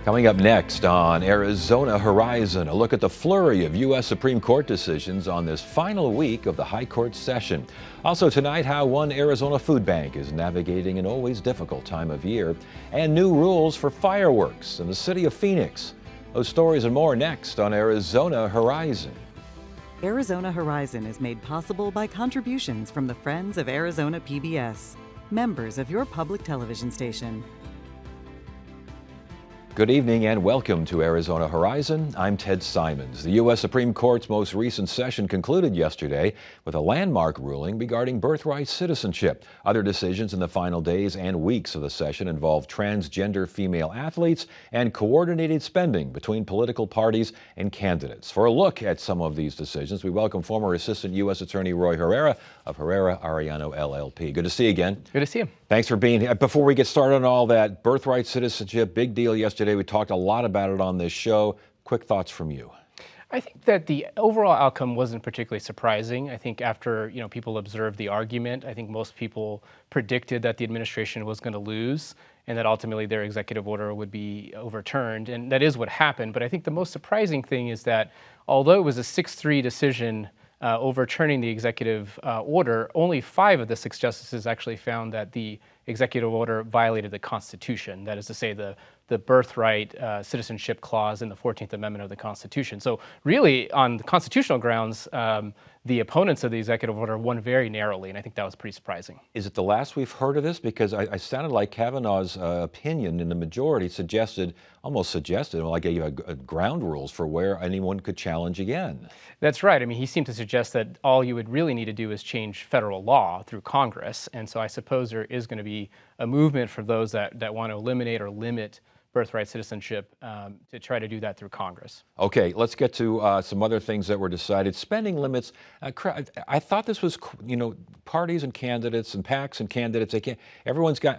Coming up next on Arizona Horizon, a look at the flurry of U.S. Supreme Court decisions on this final week of the High Court session. Also tonight, how one Arizona food bank is navigating an always difficult time of year, and new rules for fireworks in the city of Phoenix. Those stories and more next on Arizona Horizon. Arizona Horizon is made possible by contributions from the Friends of Arizona PBS, members of your public television station. Good evening and welcome to Arizona Horizon. I'm Ted Simons. The U.S. Supreme Court's most recent session concluded yesterday with a landmark ruling regarding birthright citizenship. Other decisions in the final days and weeks of the session involved transgender female athletes and coordinated spending between political parties and candidates. For a look at some of these decisions, we welcome former Assistant U.S. Attorney Roy Herrera of Herrera Arellano LLP. Good to see you again. Good to see you. Thanks for being here. Before we get started on all that, birthright citizenship, big deal yesterday. We talked a lot about it on this show. Quick thoughts from you. I think that the overall outcome wasn't particularly surprising. I think after people observed the argument, I think most people predicted that the administration was going to lose and that ultimately their executive order would be overturned. And that is what happened. But I think the most surprising thing is that although it was a 6-3 decision overturning the executive order, only 5 of the 6 justices actually found that the executive order violated the Constitution. That is to say, the birthright citizenship clause in the 14th Amendment of the Constitution. So really, on the constitutional grounds, the opponents of the executive order won very narrowly, and I think that was pretty surprising. Is it the last we've heard of this? Because I sounded like Kavanaugh's opinion in the majority almost suggested, well, I gave you a ground rules for where anyone could challenge again. That's right. I mean, he seemed to suggest that all you would really need to do is change federal law through Congress, and so I suppose there is going to be a movement for those that want to eliminate or limit birthright citizenship to try to do that through Congress. Okay, let's get to some other things that were decided. Spending limits. I thought this was, parties and candidates and PACs and candidates. Everyone's got,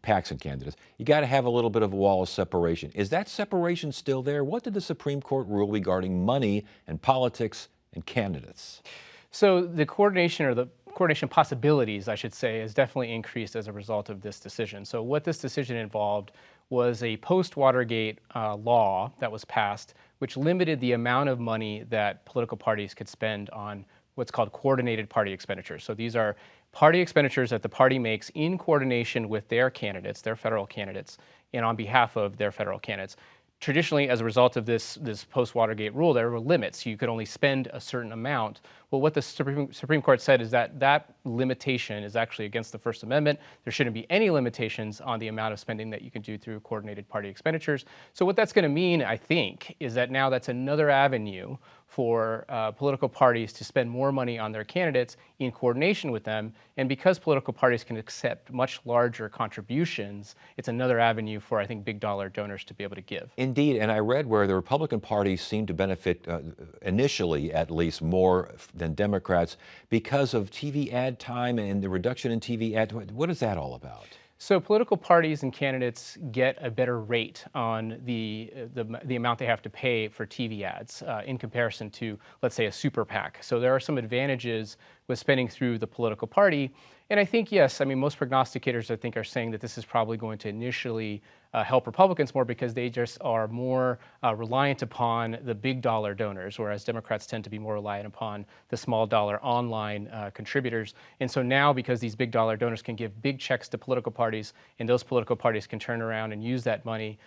PACs and candidates. You got to have a little bit of a wall of separation. Is that separation still there? What did the Supreme Court rule regarding money and politics and candidates? So the coordination possibilities, I should say, has definitely increased as a result of this decision. So what this decision involved was a post-Watergate law that was passed, which limited the amount of money that political parties could spend on what's called coordinated party expenditures. So these are party expenditures that the party makes in coordination with their candidates, their federal candidates, and on behalf of their federal candidates. Traditionally, as a result of this post-Watergate rule, there were limits. You could only spend a certain amount. Well, what the Supreme Court said is that that limitation is actually against the First Amendment. There shouldn't be any limitations on the amount of spending that you can do through coordinated party expenditures. So what that's going to mean, I think, is that now that's another avenue for political parties to spend more money on their candidates in coordination with them. And because political parties can accept much larger contributions, it's another avenue for, I think, big dollar donors to be able to give. Indeed, and I read where the Republican Party seemed to benefit, initially at least, more than Democrats because of TV ad time and the reduction in TV ad. What is that all about? So political parties and candidates get a better rate on the amount they have to pay for TV ads in comparison to, let's say, a super PAC. So there are some advantages with spending through the political party. And I think, yes, most prognosticators, I think, are saying that this is probably going to initially help Republicans more because they just are more reliant upon the big dollar donors, whereas Democrats tend to be more reliant upon the small dollar online contributors. And so now, because these big dollar donors can give big checks to political parties, and those political parties can turn around and use that money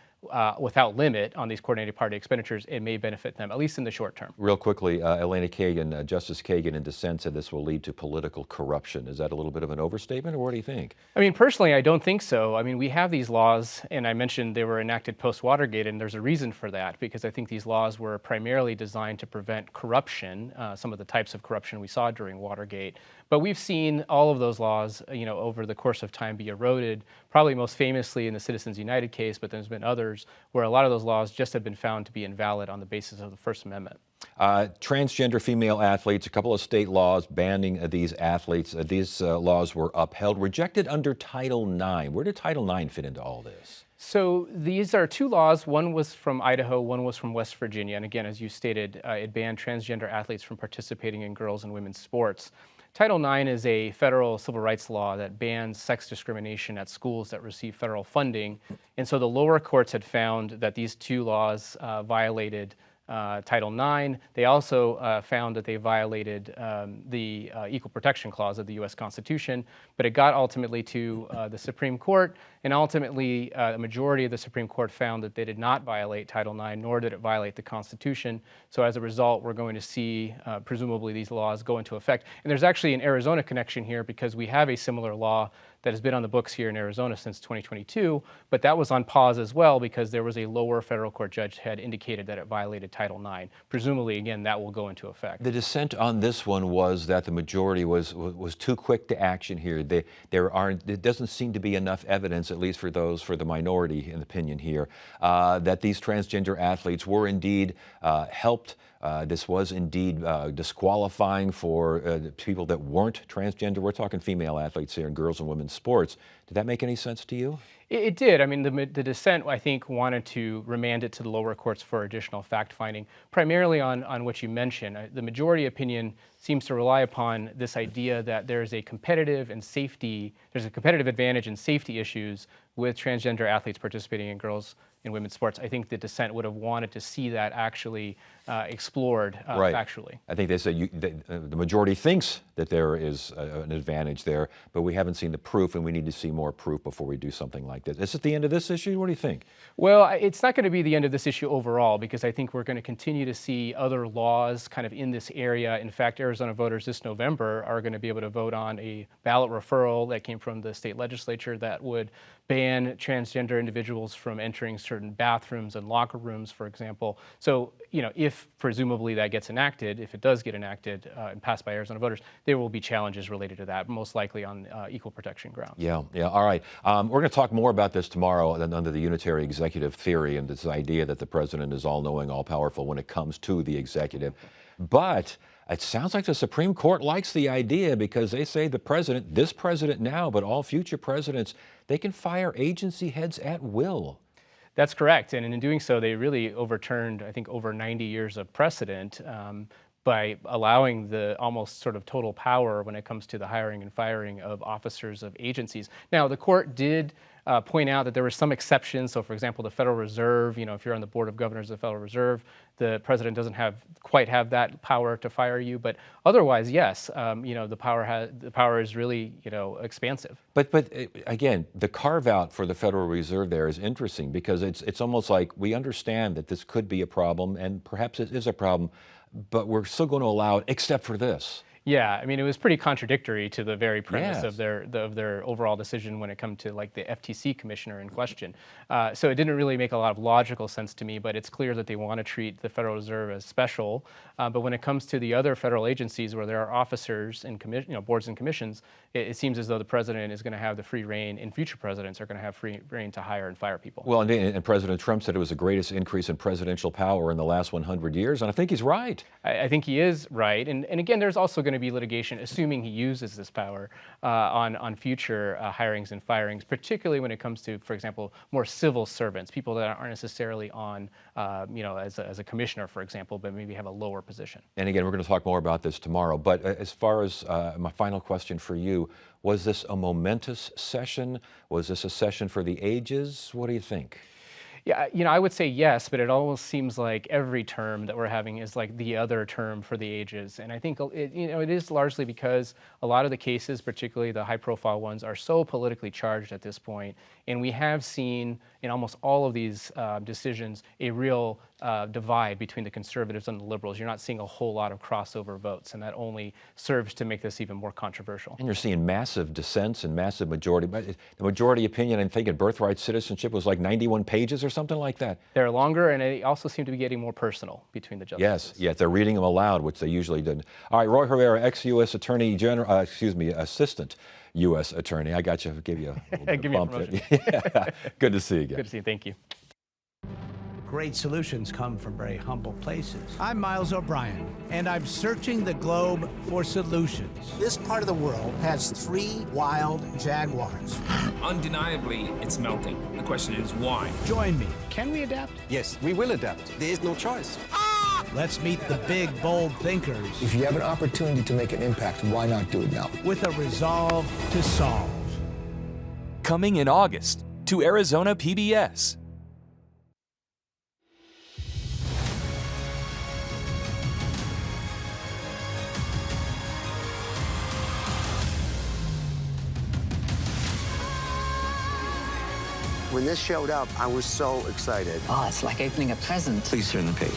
without limit on these coordinated party expenditures, it may benefit them, at least in the short term. Real quickly, Elena Kagan, Justice Kagan in dissent said this will lead to political corruption. Is that a little bit of an overstatement, or what do you think? Personally, I don't think so. We have these laws, and I mentioned they were enacted post-Watergate, and there's a reason for that, because I think these laws were primarily designed to prevent corruption, some of the types of corruption we saw during Watergate. But we've seen all of those laws, over the course of time be eroded, probably most famously in the Citizens United case, but there's been others where a lot of those laws just have been found to be invalid on the basis of the First Amendment. Transgender female athletes, a couple of state laws banning these athletes. These laws were upheld, rejected under Title IX. Where did Title IX fit into all this? So these are 2 laws. One was from Idaho, one was from West Virginia. And again, as you stated, it banned transgender athletes from participating in girls' and women's sports. Title IX is a federal civil rights law that bans sex discrimination at schools that receive federal funding. And so the lower courts had found that these two laws violated Title IX. They also found that they violated the Equal Protection Clause of the U.S. Constitution, but it got ultimately to the Supreme Court, and ultimately a majority of the Supreme Court found that they did not violate Title IX, nor did it violate the Constitution. So as a result, we're going to see presumably these laws go into effect. And there's actually an Arizona connection here because we have a similar law that has been on the books here in Arizona since 2022, but that was on pause as well because there was a lower federal court judge had indicated that it violated Title IX. Presumably, again, that will go into effect. The dissent on this one was that the majority was too quick to action here. There doesn't seem to be enough evidence, at least for the minority in opinion here, that these transgender athletes were indeed helped. This was indeed disqualifying for people that weren't transgender. We're talking female athletes here in girls and women's sports. Did that make any sense to you? It did. I mean, the dissent, I think, wanted to remand it to the lower courts for additional fact-finding, primarily on what you mentioned. The majority opinion seems to rely upon this idea that there's a competitive advantage in safety issues with transgender athletes participating in girls and women's sports. I think the dissent would have wanted to see that actually explored factually. I think they say the majority thinks that there is an advantage there, but we haven't seen the proof, and we need to see more proof before we do something like this. Is it the end of this issue? What do you think? Well, it's not going to be the end of this issue overall because I think we're going to continue to see other laws kind of in this area. In fact, Arizona voters this November are going to be able to vote on a ballot referral that came from the state legislature that would ban transgender individuals from entering certain bathrooms and locker rooms, for example. So, if presumably that gets enacted, if it does get enacted and passed by Arizona voters, there will be challenges related to that, most likely on equal protection grounds. Yeah. All right. We're going to talk more about this tomorrow under the unitary executive theory and this idea that the president is all-knowing, all-powerful when it comes to the executive. But it sounds like the Supreme Court likes the idea because they say this president now, but all future presidents, they can fire agency heads at will. That's correct. And in doing so, they really overturned, I think, over 90 years of precedent by allowing the almost sort of total power when it comes to the hiring and firing of officers of agencies. Now, the court did point out that there were some exceptions. So, for example, the Federal Reserve, if you're on the Board of Governors of the Federal Reserve, the president doesn't quite have that power to fire you. But otherwise, yes, the power is really, expansive. But again, the carve out for the Federal Reserve there is interesting because it's almost like we understand that this could be a problem, and perhaps it is a problem, but we're still going to allow it except for this. Yeah, I mean, it was pretty contradictory to the very premise Yes. of their overall decision when it comes to like the FTC commissioner in question. So it didn't really make a lot of logical sense to me, but it's clear that they want to treat the Federal Reserve as special. But when it comes to the other federal agencies where there are officers and boards and commissions, it seems as though the president is going to have the free rein, and future presidents are going to have free rein to hire and fire people. Well, and President Trump said it was the greatest increase in presidential power in the last 100 years, and I think he's right. I think he is right. And again, there's also going to be litigation, assuming he uses this power, on future hirings and firings, particularly when it comes to, for example, more civil servants, people that aren't necessarily on, as a commissioner, for example, but maybe have a lower position. And again, we're going to talk more about this tomorrow. But as far as my final question for you, was this a momentous session? Was this a session for the ages? What do you think? Yeah, I would say yes, but it almost seems like every term that we're having is like the other term for the ages. And I think it is largely because a lot of the cases, particularly the high-profile ones, are so politically charged at this point. And we have seen in almost all of these decisions a real divide between the conservatives and the liberals. You're not seeing a whole lot of crossover votes, and that only serves to make this even more controversial. And you're seeing massive dissents and massive majority. But the majority opinion, I think, in birthright citizenship was like 91 pages or something like that. They're longer, and they also seem to be getting more personal between the justices. Yes, they're reading them aloud, which they usually didn't. All right, Roy Herrera, ex-U.S. Attorney General, Assistant U.S. Attorney. I got you. Give you a little bit Give of me a bump promotion. there. Good to see you again. Good to see you. Thank you. Great solutions come from very humble places. I'm Miles O'Brien, and I'm searching the globe for solutions. This part of the world has 3 wild jaguars. Undeniably, it's melting. The question is why? Join me. Can we adapt? Yes, we will adapt. There is no choice. Ah! Let's meet the big, bold thinkers If you have an opportunity to make an impact, why not do it now? with a resolve to solve. Coming in August to Arizona PBS. When this showed up, I was so excited. Oh, it's like opening a present. Please turn the page.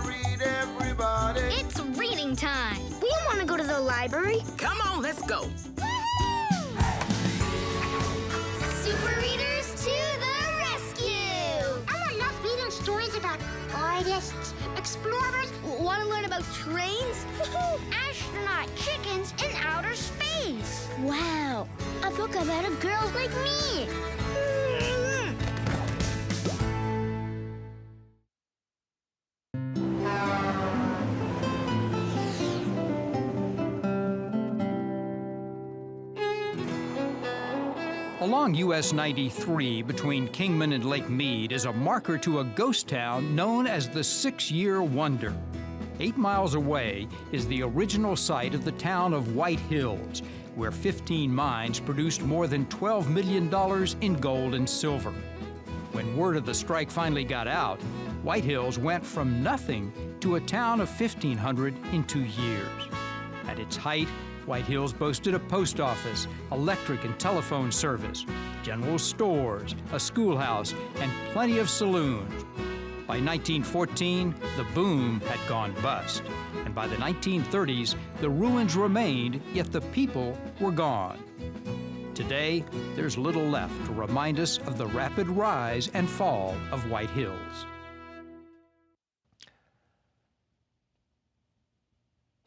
Read, everybody. It's reading time. We want to go to the library. Come on, let's go. Super readers to the rescue. I love reading stories about artists, explorers. Want to learn about trains? Astronaut chickens in outer space. Wow, a book about a girl like me. Along US 93 between Kingman and Lake Mead is a marker to a ghost town known as the 6-Year Wonder. 8 miles away is the original site of the town of White Hills, where 15 mines produced more than $12 million in gold and silver. When word of the strike finally got out, White Hills went from nothing to a town of 1,500 in 2 years. At its height, White Hills boasted a post office, electric and telephone service, general stores, a schoolhouse, and plenty of saloons. By 1914, the boom had gone bust, and by the 1930s, the ruins remained, yet the people were gone. Today, there's little left to remind us of the rapid rise and fall of White Hills.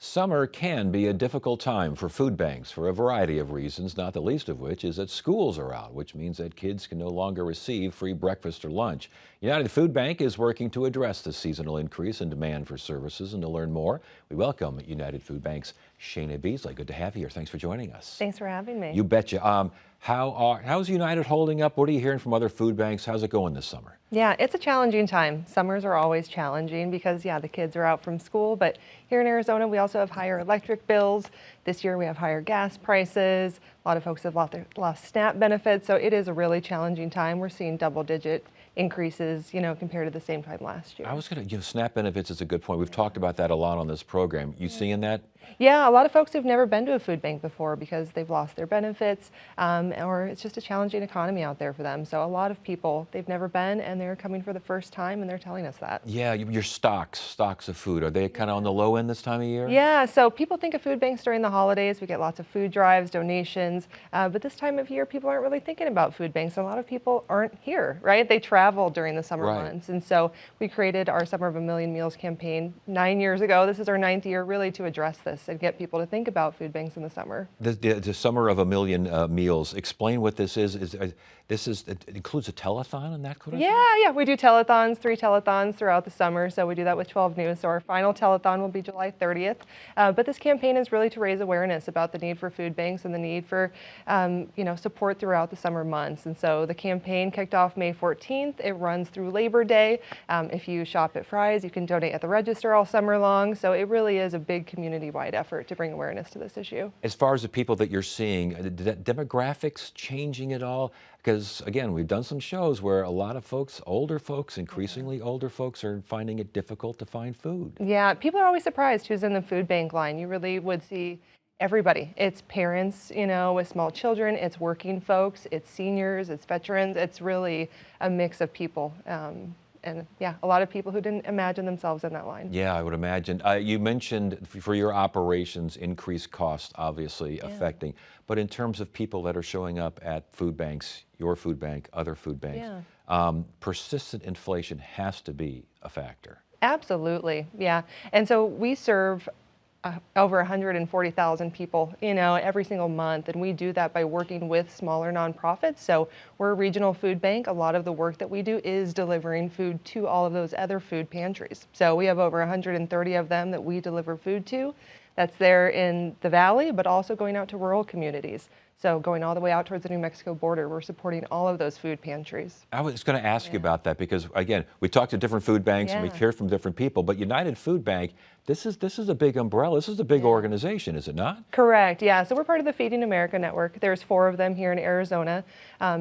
Summer can be a difficult time for food banks for a variety of reasons, not the least of which is that schools are out, which means that kids can no longer receive free breakfast or lunch. United Food Bank is working to address the seasonal increase in demand for services, and to learn more, we welcome United Food Bank's Shayna Beasley. Good to have you here. Thanks for joining us. Thanks for having me. You betcha. How's United holding up? What are you hearing from other food banks? How's it going this summer? Yeah, it's a challenging time. Summers are always challenging because, the kids are out from school, but here in Arizona, we also have higher electric bills. This year, we have higher gas prices. A lot of folks have lost SNAP benefits, so it is a really challenging time. We're seeing double-digit increases, compared to the same time last year. I was going to, SNAP benefits is a good point. We've talked about that a lot on this program. You seeing that? Yeah, a lot of folks have never been to a food bank before because they've lost their benefits, or it's just a challenging economy out there for them. So a lot of people, they've never been, and they're coming for the first time, and they're telling us that. Yeah, your stocks of food, are they kind of on the low end this time of year? Yeah, so people think of food banks during the holidays. We get lots of food drives, donations, but this time of year, people aren't really thinking about food banks. A lot of people aren't here, right? They travel during the summer months, and so we created our Summer of a Million Meals campaign 9 years ago. This is our 9th year, really to address this and get people to think about food banks in the summer. The Summer of a Million Meals. Explain what this is. It includes a telethon and that kind of thing? Yeah, we do telethons, 3 telethons throughout the summer. So we do that with 12 News. So our final telethon will be July 30th. But this campaign is really to raise awareness about the need for food banks and the need for, support throughout the summer months. And so the campaign kicked off May 14th. It runs through Labor Day. If you shop at Fry's, you can donate at the register all summer long. So it really is a big community-wide effort to bring awareness to this issue. As far as the people that you're seeing, demographics changing at all? Because again, we've done some shows where a lot of folks, increasingly older folks, are finding it difficult to find food. Yeah, people are always surprised who's in the food bank line. You really would see everybody. It's parents, with small children, it's working folks, it's seniors, it's veterans. It's really a mix of people. And yeah, a lot of people who didn't imagine themselves in that line. Yeah, I would imagine. You mentioned for your operations, increased costs obviously affecting, but in terms of people that are showing up at food banks, your food bank, other food banks, persistent inflation has to be a factor. Absolutely, yeah. And so we serve over 140,000 people, every single month. And we do that by working with smaller nonprofits. So we're a regional food bank. A lot of the work that we do is delivering food to all of those other food pantries. So we have over 130 of them that we deliver food to. That's there in the valley, but also going out to rural communities. So going all the way out towards the New Mexico border, we're supporting all of those food pantries. I was going to ask you about that because, again, we talked to different food banks and we hear from different people, but United Food Bank, this is a big umbrella. This is a big organization, is it not? Correct, yeah. So we're part of the Feeding America Network. There's 4 of them here in Arizona.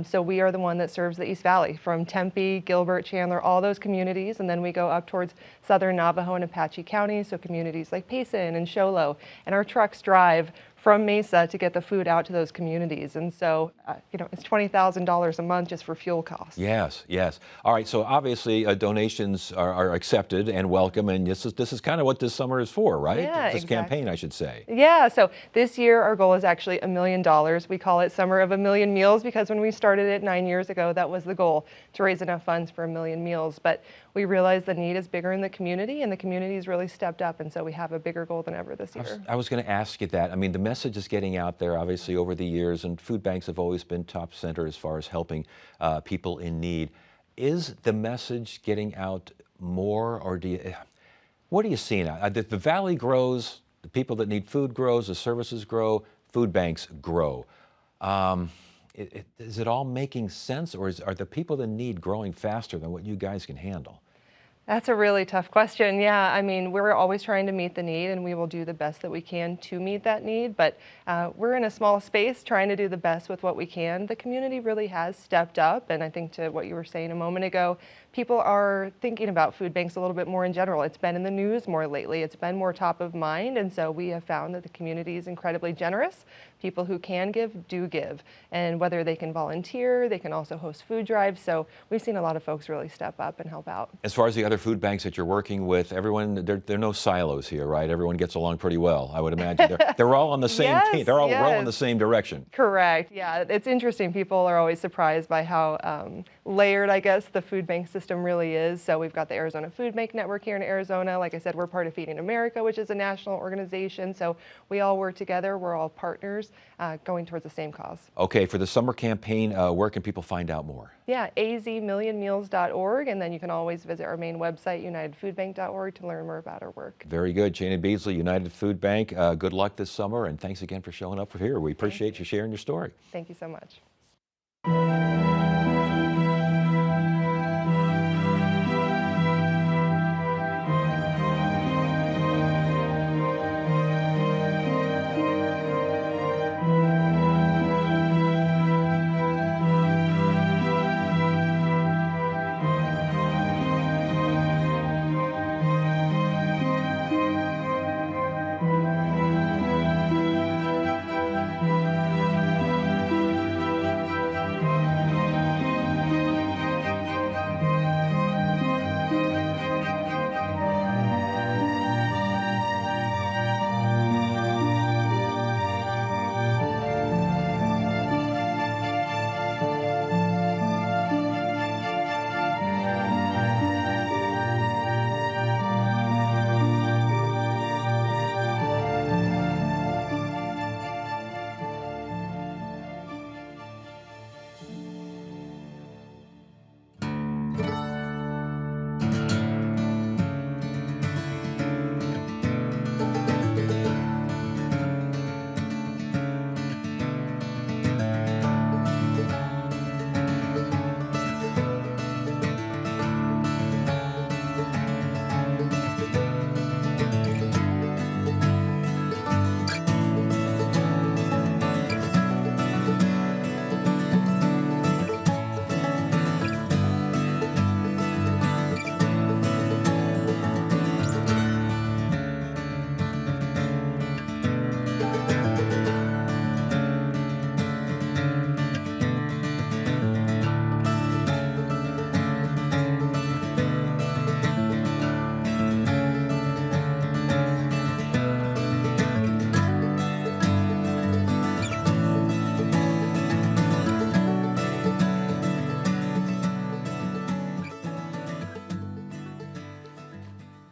So we are the one that serves the East Valley, from Tempe, Gilbert, Chandler, all those communities. And then we go up towards southern Navajo and Apache counties, so communities like Payson and Show Low. And our trucks drive from Mesa to get the food out to those communities. And so, it's $20,000 a month just for fuel costs. Yes, yes. All right, so obviously donations are accepted and welcome, and this is kind of what this summer is for, right? Yeah, this exactly. campaign, I should say. Yeah, so this year our goal is actually $1 million. We call it Summer of a Million Meals because when we started it 9 years ago, that was the goal, to raise enough funds for 1 million meals. But we realized the need is bigger in the community, and the community's really stepped up, and so we have a bigger goal than ever this year. I was going to ask you that. I mean, the message is getting out there, obviously, over the years, and food banks have always been top center as far as helping people in need. Is the message getting out more, or what are you seeing? The valley grows, the people that need food grows, the services grow, food banks grow. Is it all making sense, or are the people that need growing faster than what you guys can handle? That's a really tough question. Yeah, I mean, we're always trying to meet the need, and we will do the best that we can to meet that need. But we're in a small space trying to do the best with what we can. The community really has stepped up, and I think to what you were saying a moment ago, people are thinking about food banks a little bit more in general. It's been in the news more lately. It's been more top of mind, and so we have found that the community is incredibly generous. People who can give, do give. And whether they can volunteer, they can also host food drives. So we've seen a lot of folks really step up and help out. As far as the other food banks that you're working with, everyone, there are no silos here, right? Everyone gets along pretty well, I would imagine. They're all on the same team. They're all rowing in the same direction. Correct. Yeah, it's interesting. People are always surprised by how layered, I guess, the food bank system really is. So we've got the Arizona Food Bank Network here in Arizona. Like I said, we're part of Feeding America, which is a national organization. So we all work together. We're all partners going towards the same cause. Okay, for the summer campaign, where can people find out more? Yeah, azmillionmeals.org, and then you can always visit our main website, unitedfoodbank.org, to learn more about our work. Very good. Janet Beasley, United Food Bank, good luck this summer, and thanks again for showing up here. We appreciate you sharing your story. Thank you so much.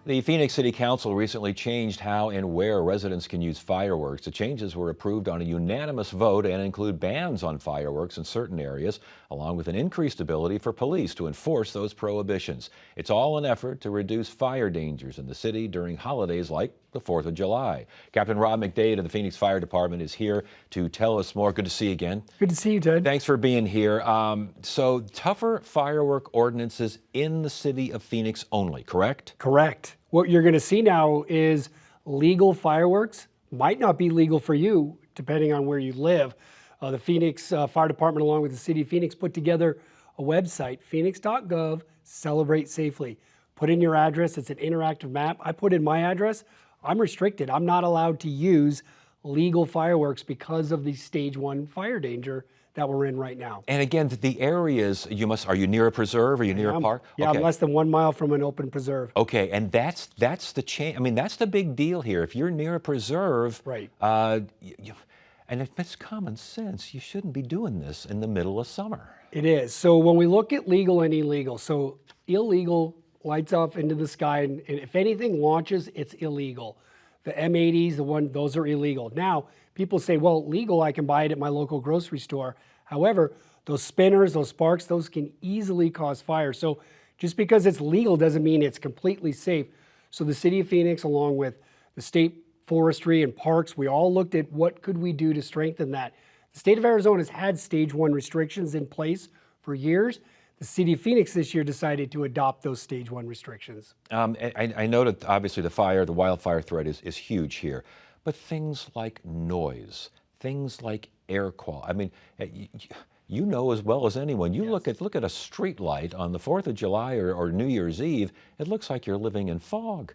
The Phoenix City Council recently changed how and where residents can use fireworks. The changes were approved on a unanimous vote and include bans on fireworks in certain areas, along with an increased ability for police to enforce those prohibitions. It's all an effort to reduce fire dangers in the city during holidays like the 4th of July. Captain Rob McDade of the Phoenix Fire Department is here to tell us more. Good to see you again. Good to see you, Ted. Thanks for being here. So tougher firework ordinances in the city of Phoenix only, correct? Correct. What you're going to see now is legal fireworks. Might not be legal for you, depending on where you live. The Phoenix Fire Department, along with the City of Phoenix, put together a website, phoenix.gov, celebrate safely. Put in your address. It's an interactive map. I put in my address. I'm restricted. I'm not allowed to use legal fireworks because of the stage 1 fire danger that we're in right now. And again, the areas are you near a preserve? Are you near a park? Yeah, okay. I'm less than 1 mile from an open preserve. Okay, and that's the change. I mean, that's the big deal here. If you're near a preserve, right? And if it's common sense, you shouldn't be doing this in the middle of summer. It is. So when we look at legal and illegal, so illegal lights off into the sky, and if anything launches, it's illegal. The M80s, those are illegal. Now, people say, well, legal, I can buy it at my local grocery store. However, those spinners, those sparks, those can easily cause fire. So just because it's legal doesn't mean it's completely safe. So the City of Phoenix, along with the state forestry and parks, we all looked at what could we do to strengthen that. The state of Arizona has had stage 1 restrictions in place for years. The City of Phoenix this year decided to adopt those stage 1 restrictions. I know that obviously the wildfire threat is huge here, but things like noise, things like air quality. I mean, you know as well as anyone. You yes. look at a street light on the 4th of July or New Year's Eve. It looks like you're living in fog.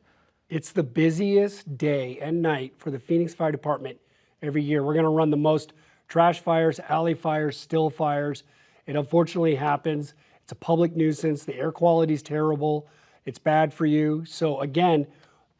It's the busiest day and night for the Phoenix Fire Department every year. We're going to run the most trash fires, alley fires, still fires. It unfortunately happens. It's a public nuisance. The air quality is terrible. It's bad for you. So again,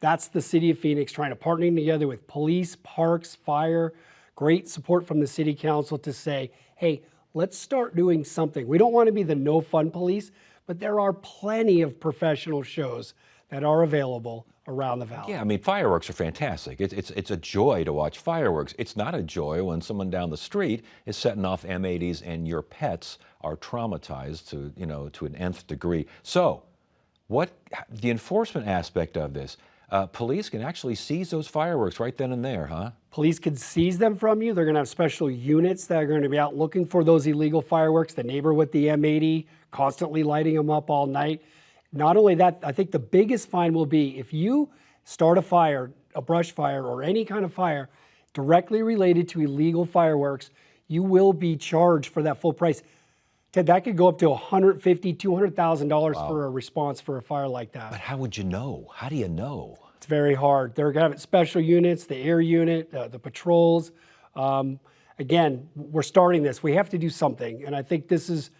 that's the City of Phoenix trying to partner together with police, parks, fire, great support from the City Council to say, hey, let's start doing something. We don't want to be the no fun police, but there are plenty of professional shows that are available around the valley. Yeah, I mean, fireworks are fantastic. It's a joy to watch fireworks. It's not a joy when someone down the street is setting off M80s and your pets are traumatized to an nth degree. So, the enforcement aspect of this? Police can actually seize those fireworks right then and there, huh? Police can seize them from you. They're going to have special units that are going to be out looking for those illegal fireworks. The neighbor with the M80 constantly lighting them up all night. Not only that, I think the biggest fine will be if you start a fire, a brush fire, or any kind of fire directly related to illegal fireworks, you will be charged for that full price. Ted, that could go up to $150,000, $200,000 Wow. for a response for a fire like that. But how would you know? How do you know? It's very hard. They're going to have special units, the air unit, the patrols. Again, we're starting this. We have to do something. And I think it's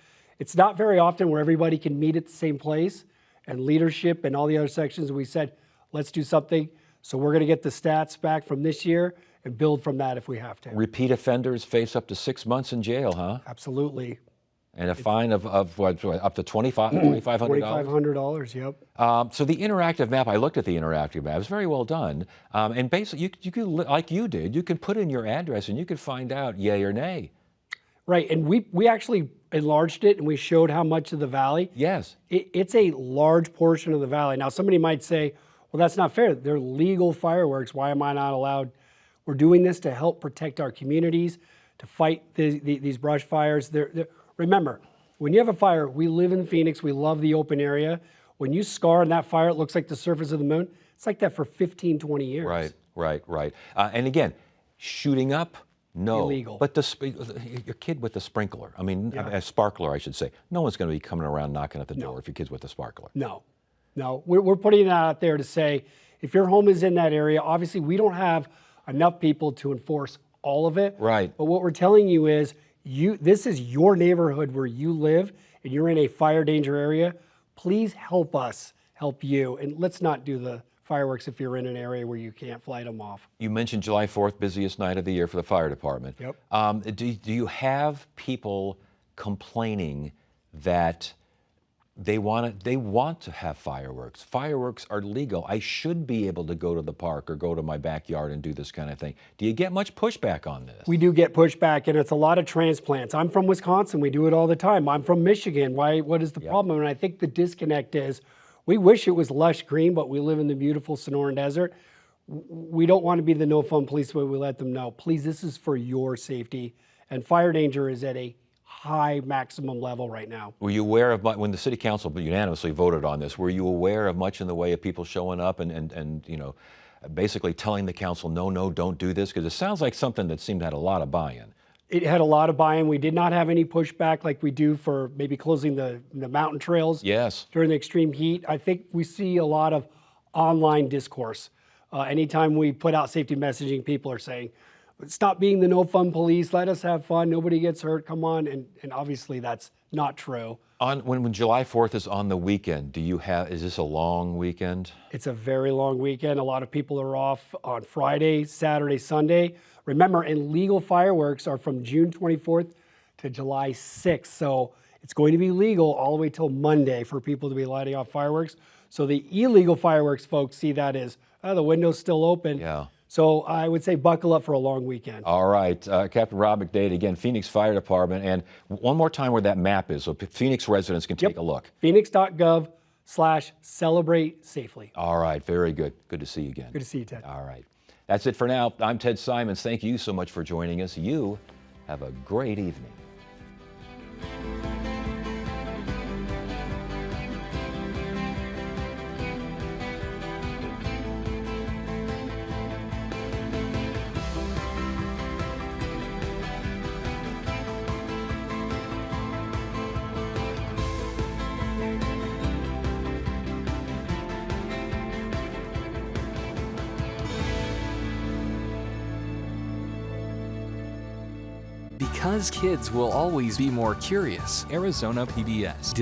not very often where everybody can meet at the same place, and leadership and all the other sections. We said, let's do something. So we're going to get the stats back from this year and build from that if we have to. Repeat offenders face up to 6 months in jail, huh? Absolutely. And a fine of what, up to $2,500? $2,500, yep. So the interactive map, I looked at the interactive map. It's very well done. And basically, you could, like you did, you could put in your address and you could find out yay or nay. Right, and we actually enlarged it and we showed how much of the valley. Yes. It's a large portion of the valley. Now, somebody might say, well, that's not fair. They're legal fireworks. Why am I not allowed? We're doing this to help protect our communities, to fight these brush fires. Remember, when you have a fire, we live in Phoenix. We love the open area. When you scar in that fire, it looks like the surface of the moon. It's like that for 15, 20 years. Right. And again, shooting up, no. Illegal. But your kid with the sprinkler, I mean, a sparkler, I should say. No one's going to be coming around knocking at the door if your kid's with a sparkler. No. We're putting that out there to say, if your home is in that area, obviously we don't have enough people to enforce all of it. Right. But what we're telling you is, this is your neighborhood where you live and you're in a fire danger area. Please help us help you. And let's not do the fireworks if you're in an area where you can't flight them off. You mentioned July 4th, busiest night of the year for the fire department. Yep. Do you have people complaining that They want to have fireworks. Fireworks are legal. I should be able to go to the park or go to my backyard and do this kind of thing. Do you get much pushback on this? We do get pushback, and it's a lot of transplants. I'm from Wisconsin. We do it all the time. I'm from Michigan. What is the problem? And I think the disconnect is we wish it was lush green, but we live in the beautiful Sonoran Desert. We don't want to be the no-fun police, but we let them know, please, this is for your safety. And fire danger is at a high maximum level right now. Were you aware of, when the city council unanimously voted on this, were you aware of much in the way of people showing up and you know, basically telling the council, no, don't do this? Because it sounds like something that seemed to have a lot of buy-in. It had a lot of buy-in. We did not have any pushback like we do for maybe closing the mountain trails during the extreme heat. I think we see a lot of online discourse. Anytime we put out safety messaging, people are saying, stop being the no-fun police, let us have fun, nobody gets hurt, come on, and obviously that's not true. When July 4th is on the weekend, is this a long weekend? It's a very long weekend. A lot of people are off on Friday, Saturday, Sunday. Remember, illegal fireworks are from June 24th to July 6th, so it's going to be legal all the way till Monday for people to be lighting off fireworks. So the illegal fireworks folks see that as, the window's still open. Yeah. So I would say buckle up for a long weekend. All right, Captain Rob McDade, again, Phoenix Fire Department, and one more time where that map is so Phoenix residents can take a look. Phoenix.gov/celebrate safely. All right, very good. Good to see you again. Good to see you, Ted. All right. That's it for now. I'm Ted Simons. Thank you so much for joining us. You have a great evening. Because kids will always be more curious, Arizona PBS